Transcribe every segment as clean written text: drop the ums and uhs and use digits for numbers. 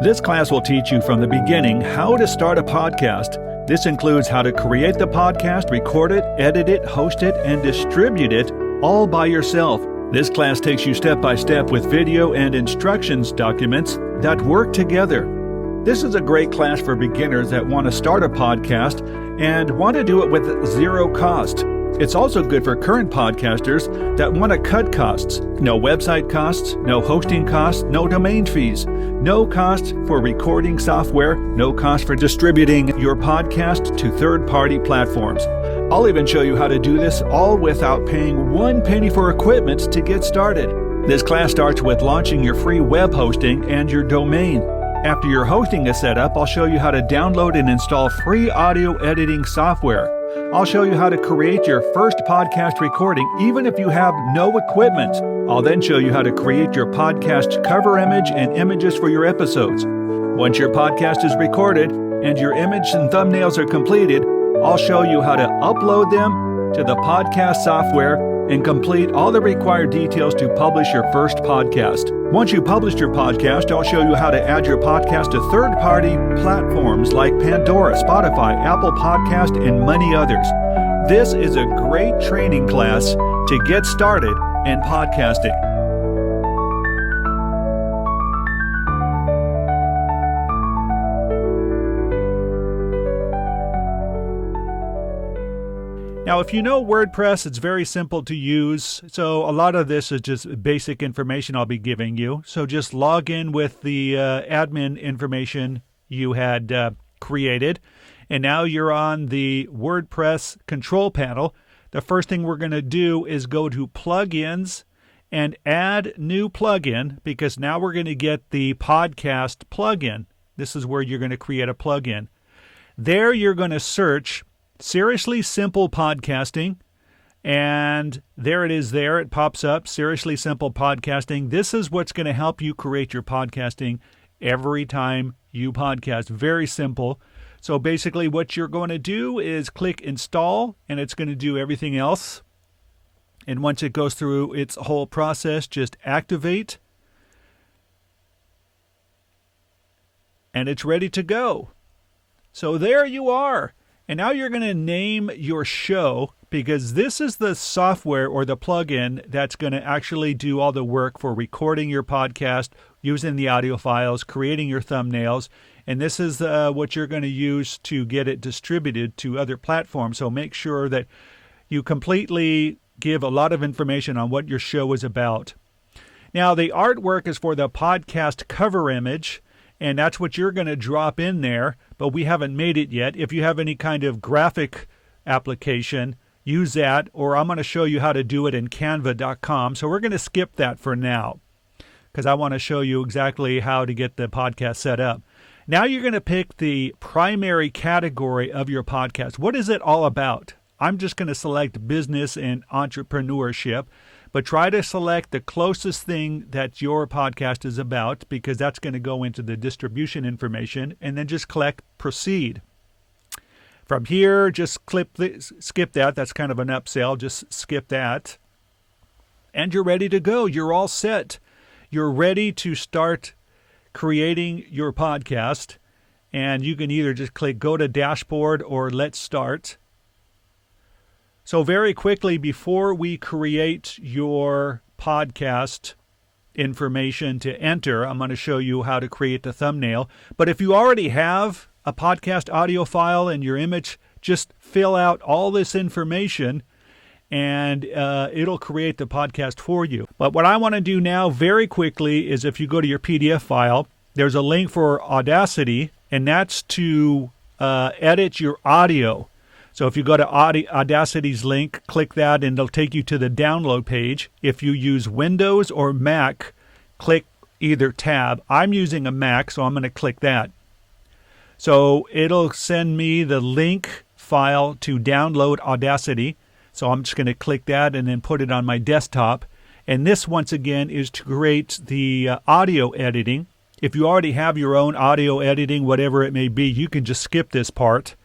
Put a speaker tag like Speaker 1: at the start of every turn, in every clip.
Speaker 1: This class will teach you from the beginning how to start a podcast. This includes how to create the podcast, record it, edit it, host it, and distribute it all by yourself. This class takes you step by step with video and instructions documents that work together. This is a great class for beginners that want to start a podcast and want to do it with zero cost. It's also good for current podcasters that want to cut costs. No website costs, no hosting costs, no domain fees, no cost for recording software, no cost for distributing your podcast to third-party platforms. I'll even show you how to do this all without paying 1 penny for equipment to get started. This class starts with launching your free web hosting and your domain. After your hosting is set up, I'll show you how to download and install free audio editing software. I'll show you how to create your first podcast recording even if you have no equipment. I'll then show you how to create your podcast cover image and images for your episodes. Once your podcast is recorded and your image and thumbnails are completed, I'll show you how to upload them to the podcast software and complete all the required details to publish your first podcast. Once you publish your podcast, I'll show you how to add your podcast to third-party platforms like Pandora, Spotify, Apple Podcast, and many others. This is a great training class to get started in podcasting. Now, if you know WordPress, it's very simple to use. So a lot of this is just basic information I'll be giving you. So just log in with the admin information you had created. And now you're on the WordPress control panel. The first thing we're going to do is go to plugins and add new plugin, because now we're going to get the podcast plugin. This is where you're going to create a plugin. There you're going to search Seriously Simple Podcasting, and there it is there. It pops up, Seriously Simple Podcasting. This is what's going to help you create your podcasting every time you podcast. Very simple. So basically what you're going to do is click Install, and it's going to do everything else. And once it goes through its whole process, just activate, and it's ready to go. So there you are. And now you're going to name your show, because this is the software or the plugin that's going to actually do all the work for recording your podcast, using the audio files, creating your thumbnails. And this is what you're going to use to get it distributed to other platforms. So make sure that you completely give a lot of information on what your show is about. Now, the artwork is for the podcast cover image, and that's what you're going to drop in there, but we haven't made it yet. If you have any kind of graphic application, use that, or I'm going to show you how to do it in canva.com. So we're going to skip that for now, because I want to show you exactly how to get the podcast set up. Now you're going to pick the primary category of your podcast. What is it all about? I'm just going to select business and entrepreneurship, but try to select the closest thing that your podcast is about, because that's going to go into the distribution information, and then just click Proceed. From here, just skip that. That's kind of an upsell. Just skip that. And you're ready to go. You're all set. You're ready to start creating your podcast, and you can either just click Go to Dashboard or Let's Start. So very quickly, before we create your podcast information to enter, I'm going to show you how to create the thumbnail. But if you already have a podcast audio file and your image, just fill out all this information and it'll create the podcast for you. But what I want to do now very quickly is, if you go to your PDF file, there's a link for Audacity, and that's to edit your audio. So if you go to Audacity's link, click that, and it'll take you to the download page. If you use Windows or Mac, click either tab. I'm using a Mac, so I'm going to click that. So it'll send me the link file to download Audacity. So I'm just going to click that and then put it on my desktop. And this, once again, is to create the audio editing. If you already have your own audio editing, whatever it may be, you can just skip this part.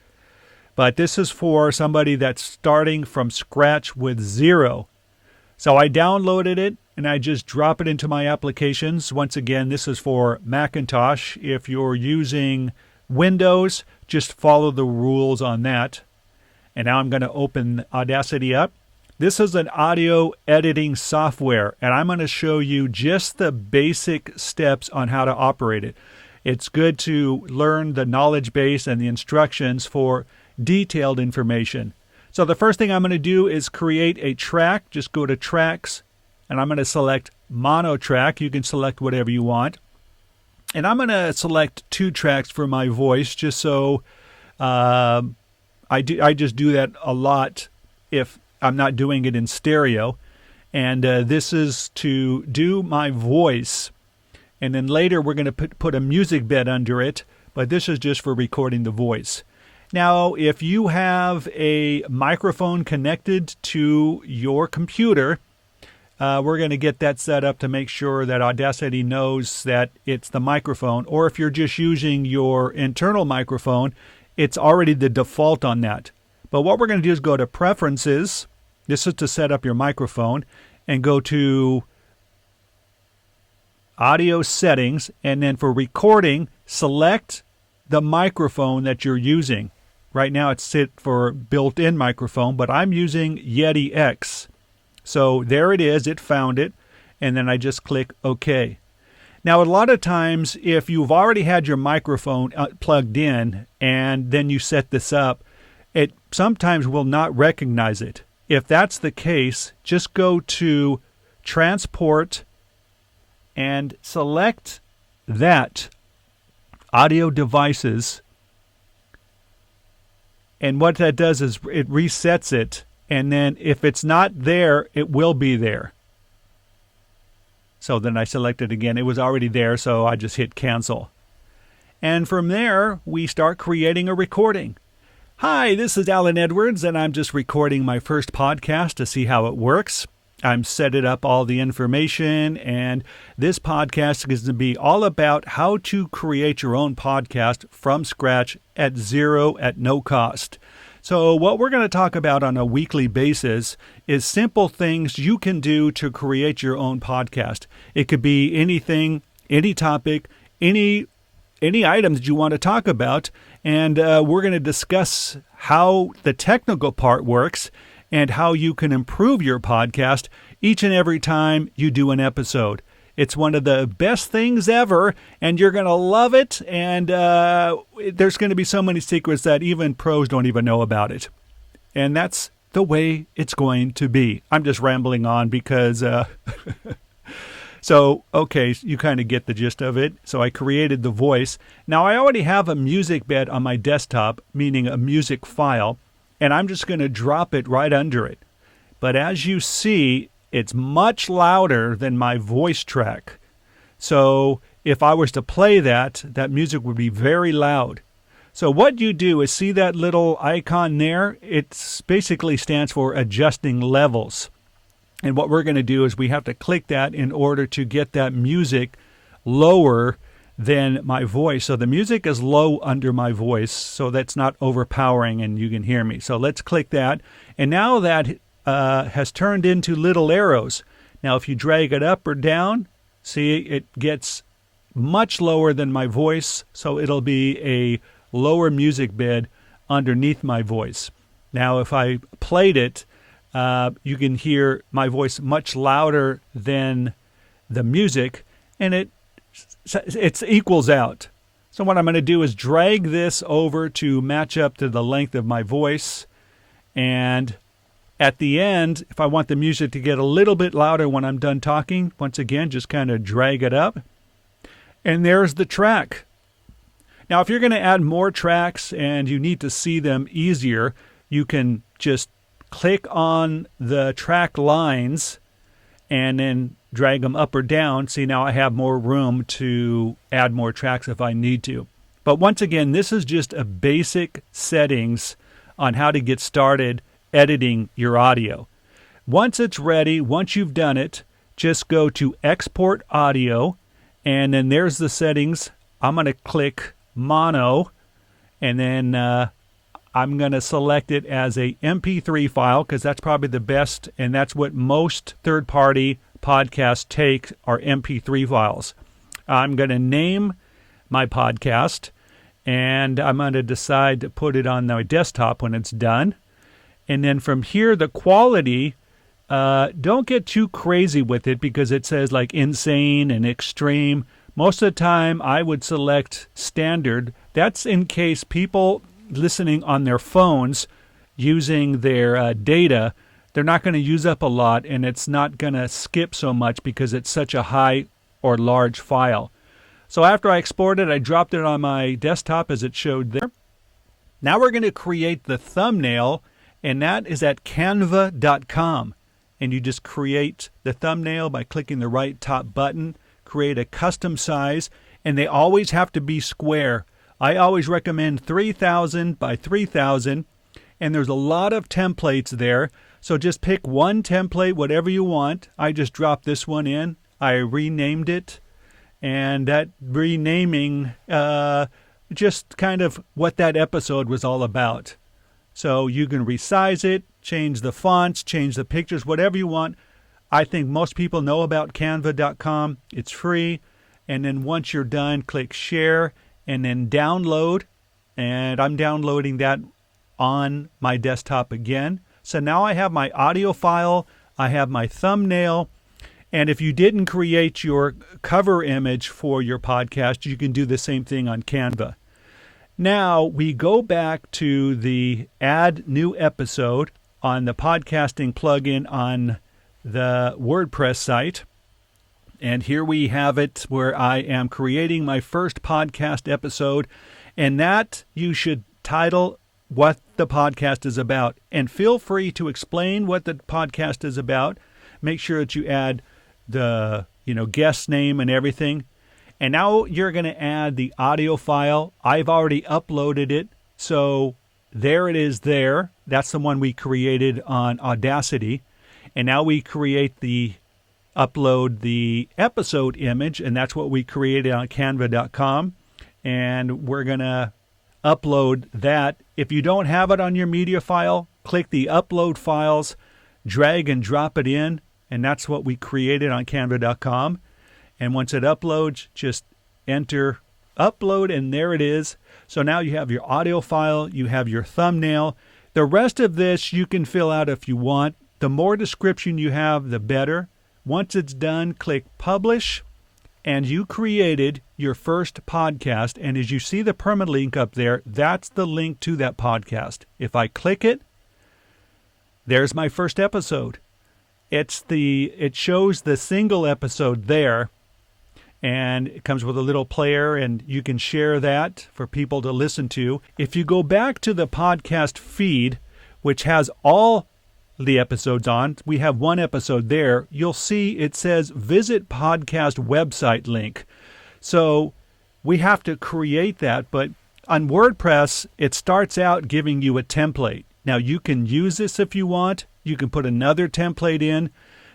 Speaker 1: But this is for somebody that's starting from scratch with zero. So I downloaded it, and I just drop it into my applications. Once again, this is for Macintosh. If you're using Windows, just follow the rules on that. And now I'm going to open Audacity up. This is an audio editing software, and I'm going to show you just the basic steps on how to operate it. It's good to learn the knowledge base and the instructions for detailed information. So the first thing I'm going to do is create a track. Just go to Tracks, and I'm going to select Mono Track. You can select whatever you want. And I'm going to select 2 tracks for my voice, just so I just do that a lot if I'm not doing it in stereo. And this is to do my voice. And then later we're going to put a music bed under it. But this is just for recording the voice. Now, if you have a microphone connected to your computer, we're going to get that set up to make sure that Audacity knows that it's the microphone. Or if you're just using your internal microphone, it's already the default on that. But what we're going to do is go to Preferences. This is to set up your microphone. And go to Audio Settings. And then for recording, select the microphone that you're using. Right now it's set for built-in microphone, but I'm using Yeti X. So there it is. It found it. And then I just click OK. Now, a lot of times, if you've already had your microphone plugged in and then you set this up, it sometimes will not recognize it. If that's the case, just go to Transport and select that, Audio Devices. And what that does is it resets it. And then if it's not there, it will be there. So then I select it again. It was already there, so I just hit cancel. And from there, we start creating a recording. Hi, this is Alan Edwards, and I'm just recording my first podcast to see how it works. I'm setting up all the information, and this podcast is going to be all about how to create your own podcast from scratch at zero, at no cost. So what we're going to talk about on a weekly basis is simple things you can do to create your own podcast. It could be anything, any topic, any items that you want to talk about, and we're going to discuss how the technical part works and how you can improve your podcast each and every time you do an episode. It's one of the best things ever, and you're going to love it, and there's going to be so many secrets that even pros don't even know about it. And that's the way it's going to be. I'm just rambling on because... So, okay, you kind of get the gist of it. So I created the voice. Now, I already have a music bed on my desktop, meaning a music file, and I'm just going to drop it right under it. But as you see, it's much louder than my voice track. So if I was to play that music would be very loud. So what you do is see that little icon there? It basically stands for adjusting levels. And what we're going to do is we have to click that in order to get that music lower than my voice. So the music is low under my voice, so that's not overpowering and you can hear me. So let's click that. And now that has turned into little arrows. Now if you drag it up or down, see it gets much lower than my voice, so it'll be a lower music bed underneath my voice. Now if I played it, you can hear my voice much louder than the music, and it equals out. So what I'm going to do is drag this over to match up to the length of my voice, and at the end, if I want the music to get a little bit louder when I'm done talking, once again, just kind of drag it up, and there's the track. Now, if you're going to add more tracks and you need to see them easier, you can just click on the track lines and then drag them up or down. See, now I have more room to add more tracks if I need to. But once again, this is just a basic settings on how to get started editing your audio. Once it's ready, once you've done it, just go to Export Audio, and then there's the settings. I'm going to click Mono, and then I'm going to select it as a MP3 file because that's probably the best, and that's what most third-party podcasts take are MP3 files. I'm going to name my podcast, and I'm going to decide to put it on my desktop when it's done. And then from here, the quality, don't get too crazy with it because it says like insane and extreme. Most of the time, I would select standard. That's in case people listening on their phones using their data, they're not going to use up a lot, and it's not going to skip so much because it's such a high or large file. So after I exported, I dropped it on my desktop as it showed there. Now we're going to create the thumbnail, and that is at canva.com. And you just create the thumbnail by clicking the right top button, create a custom size, and they always have to be square. I always recommend 3000 by 3000, and there's a lot of templates there. So just pick one template, whatever you want. I just dropped this one in. I renamed it. And that renaming, just kind of what that episode was all about. So you can resize it, change the fonts, change the pictures, whatever you want. I think most people know about canva.com. It's free. And then once you're done, click share and then download. And I'm downloading that on my desktop again. So now I have my audio file, I have my thumbnail. And if you didn't create your cover image for your podcast, you can do the same thing on Canva. Now we go back to the add new episode on the podcasting plugin on the WordPress site. And here we have it where I am creating my first podcast episode. And that you should title what the podcast is about. And feel free to explain what the podcast is about. Make sure that you add the guest name and everything. And now you're going to add the audio file. I've already uploaded it. So there it is there. That's the one we created on Audacity. And now we upload the episode image, and that's what we created on canva.com. And we're going to upload that. If you don't have it on your media file, click the upload files, drag and drop it in. And that's what we created on canva.com. And once it uploads, just enter upload, and there it is. So now you have your audio file, you have your thumbnail. The rest of this you can fill out if you want. The more description you have, the better. Once it's done, click publish, and you created your first podcast. And as you see the permalink up there, that's the link to that podcast. If I click it, there's my first episode. It shows the single episode there, and it comes with a little player, and you can share that for people to listen to. If you go back to the podcast feed, which has all the episodes on, we have one episode there, you'll see it says visit podcast website link. So we have to create that, but on WordPress, it starts out giving you a template. Now you can use this if you want. You can put another template in,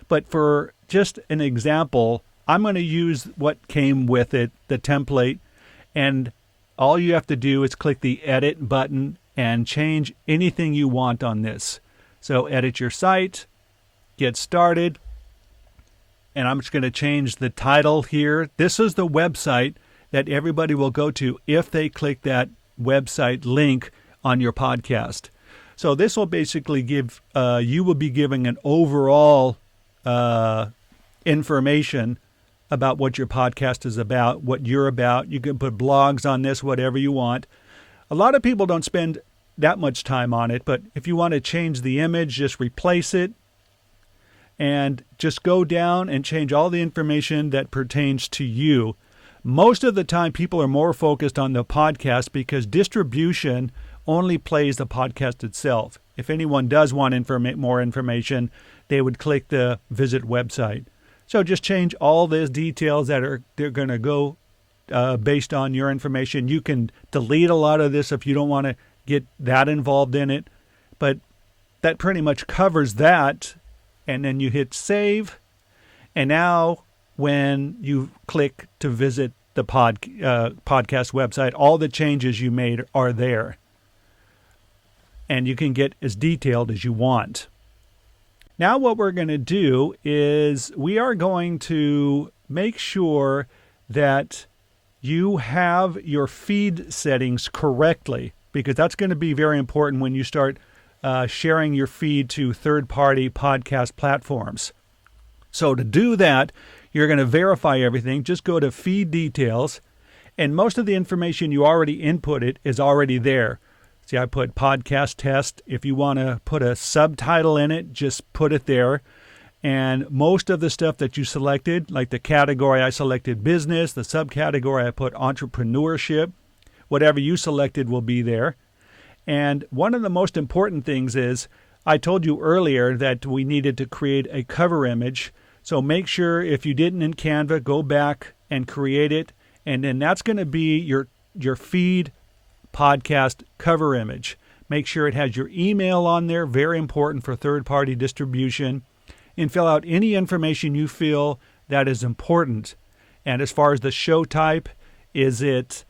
Speaker 1: but for just an example, I'm going to use what came with it, the template, and all you have to do is click the edit button and change anything you want on this. So edit your site, get started, and I'm just going to change the title here. This is the website that everybody will go to if they click that website link on your podcast. So this will basically give, you will be giving an overall information about what your podcast is about, what you're about. You can put blogs on this, whatever you want. A lot of people don't spend that much time on it, but if you want to change the image, just replace it and just go down and change all the information that pertains to you. Most of the time, people are more focused on the podcast because distribution only plays the podcast itself. If anyone does want more information, they would click the visit website. So just change all these details they're going to go based on your information. You can delete a lot of this if you don't want to get that involved in it, but that pretty much covers that. And then you hit save, and now when you click to visit the podcast website, all the changes you made are there. And you can get as detailed as you want. Now what we're going to do is we are going to make sure that you have your feed settings correctly, because that's going to be very important when you start sharing your feed to third-party podcast platforms. So to do that, you're going to verify everything. Just go to feed details, and most of the information you already inputted is already there. See, I put podcast test. If you want to put a subtitle in it, just put it there. And most of the stuff that you selected, like the category I selected business, the subcategory I put entrepreneurship, whatever you selected will be there. And one of the most important things is, I told you earlier that we needed to create a cover image. So make sure if you didn't in Canva, go back and create it. And then that's going to be your feed podcast cover image. Make sure it has your email on there, very important for third-party distribution, and fill out any information you feel that is important. And as far as the show type, is it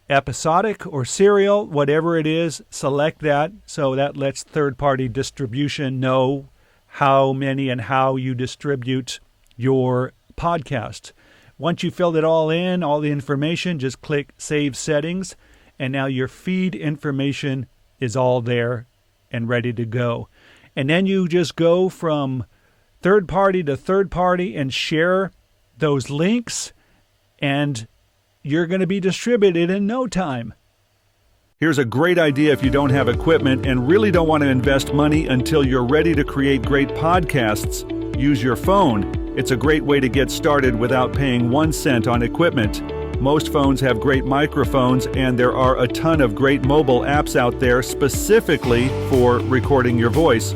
Speaker 1: episodic or serial? Whatever it is, select that, so that lets third-party distribution know how many and how you distribute your podcast. Once you filled it all in, all the information, just click Save Settings. And now your feed information is all there and ready to go. And then you just go from third party to third party and share those links, and you're going to be distributed in no time. Here's a great idea if you don't have equipment and really don't want to invest money until you're ready to create great podcasts. Use your phone. It's a great way to get started without paying 1 cent on equipment. Most phones have great microphones, and there are a ton of great mobile apps out there specifically for recording your voice.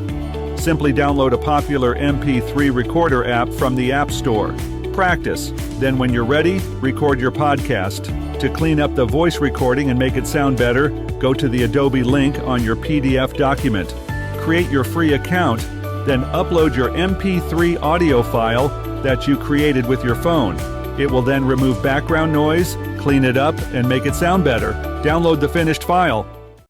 Speaker 1: Simply download a popular MP3 recorder app from the App Store. Practice. Then when you're ready, record your podcast. To clean up the voice recording and make it sound better, go to the Adobe link on your PDF document. Create your free account, then upload your MP3 audio file that you created with your phone. It will then remove background noise, clean it up, and make it sound better. Download the finished file.